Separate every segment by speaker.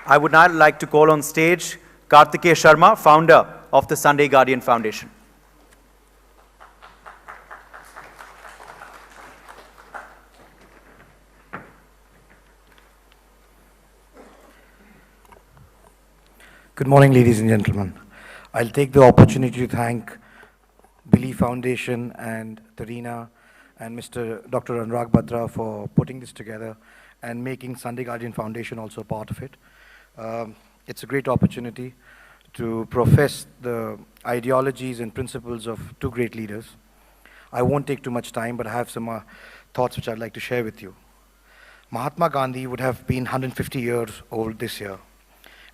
Speaker 1: I would now like to call on stage Kartikeya Sharma, founder of the Sunday Guardian Foundation.
Speaker 2: Good morning, ladies and gentlemen. I'll take the opportunity to thank Billy Foundation and Tarina and Mr. Dr. Anurag Batra for putting this together and making Sunday Guardian Foundation also part of it. It's a great opportunity to profess the ideologies and principles of two great leaders. I won't take too much time, but I have some thoughts which I'd like to share with you. Mahatma Gandhi would have been 150 years old this year,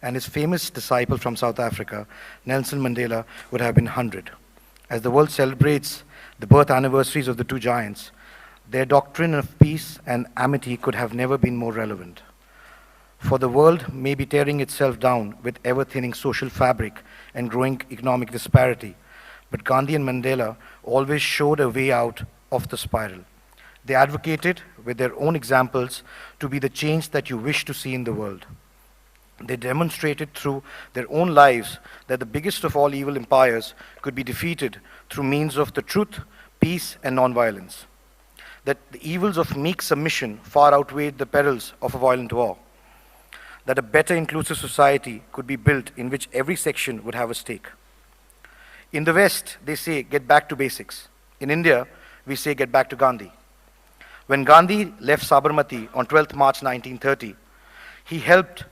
Speaker 2: and his famous disciple from South Africa, Nelson Mandela, would have been 100. As the world celebrates the birth anniversaries of the two giants, their doctrine of peace and amity could have never been more relevant. For the world may be tearing itself down with ever-thinning social fabric and growing economic disparity, but Gandhi and Mandela always showed a way out of the spiral. They advocated, with their own examples, to be the change that you wish to see in the world. They demonstrated through their own lives that the biggest of all evil empires could be defeated through means of the truth, peace, and non-violence. That the evils of meek submission far outweighed the perils of a violent war. That a better inclusive society could be built in which every section would have a stake. In the West, they say, get back to basics. In India, we say, get back to Gandhi. When Gandhi left Sabarmati on 12th March 1930, he helped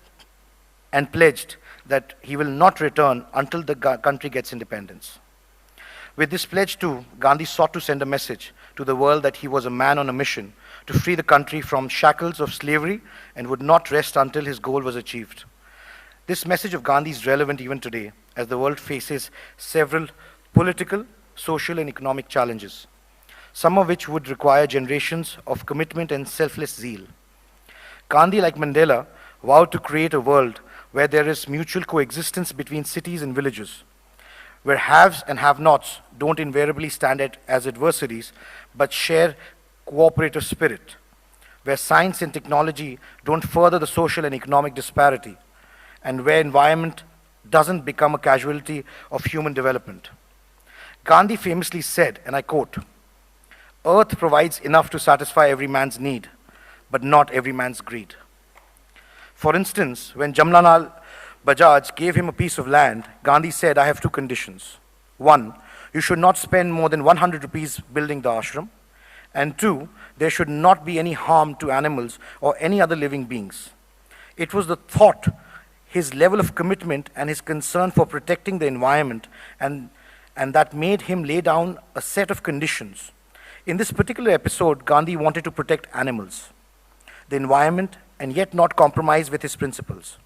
Speaker 2: and pledged that he will not return until the country gets independence. With this pledge too, Gandhi sought to send a message to the world that he was a man on a mission to free the country from shackles of slavery and would not rest until his goal was achieved. This message of Gandhi is relevant even today as the world faces several political, social and economic challenges, some of which would require generations of commitment and selfless zeal. Gandhi, like Mandela, vowed to create a world where there is mutual coexistence between cities and villages, where haves and have-nots don't invariably stand as adversaries, but share cooperative spirit, where science and technology don't further the social and economic disparity, and where environment doesn't become a casualty of human development. Gandhi famously said, and I quote, "Earth provides enough to satisfy every man's need, but not every man's greed." For instance, when Jamnalal Bajaj gave him a piece of land, Gandhi said, I have two conditions. One, you should not spend more than 100 rupees building the ashram. And two, there should not be any harm to animals or any other living beings. It was the thought, his level of commitment and his concern for protecting the environment and that made him lay down a set of conditions. In this particular episode, Gandhi wanted to protect animals, the environment, and yet not compromise with his principles.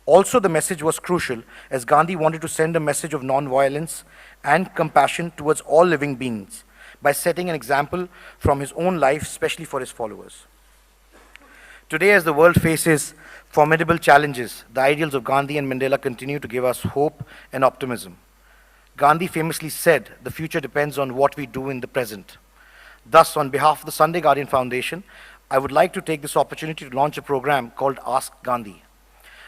Speaker 2: Also, the message was crucial as Gandhi wanted to send a message of non-violence and compassion towards all living beings by setting an example from his own life, especially for his followers. Today, as the world faces formidable challenges, the ideals of Gandhi and Mandela continue to give us hope and optimism. Gandhi famously said, the future depends on what we do in the present. Thus, on behalf of the Sunday Guardian Foundation, I would like to take this opportunity to launch a program called Ask Gandhi.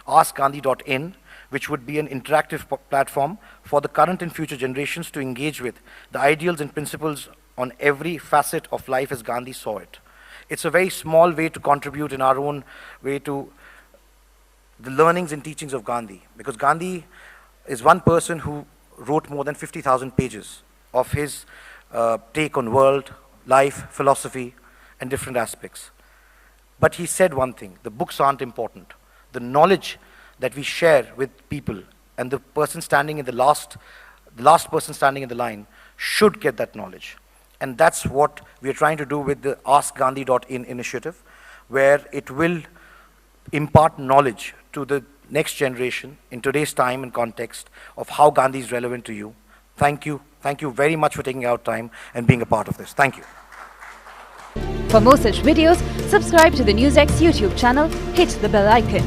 Speaker 2: AskGandhi.in, which would be an interactive platform for the current and future generations to engage with the ideals and principles on every facet of life as Gandhi saw it. It's a very small way to contribute in our own way to the learnings and teachings of Gandhi, because Gandhi is one person who wrote more than 50,000 pages of his take on world, life, philosophy, and different aspects. But he said one thing, the books aren't important. The knowledge that we share with people and the person standing in the last person standing in the line should get that knowledge. And that's what we are trying to do with the AskGandhi.in initiative, where it will impart knowledge to the next generation in today's time and context of how Gandhi is relevant to you. Thank you. Thank you very much for taking out time and being a part of this. Thank you.
Speaker 3: For more such videos, subscribe to the NewsX YouTube channel, hit the bell icon.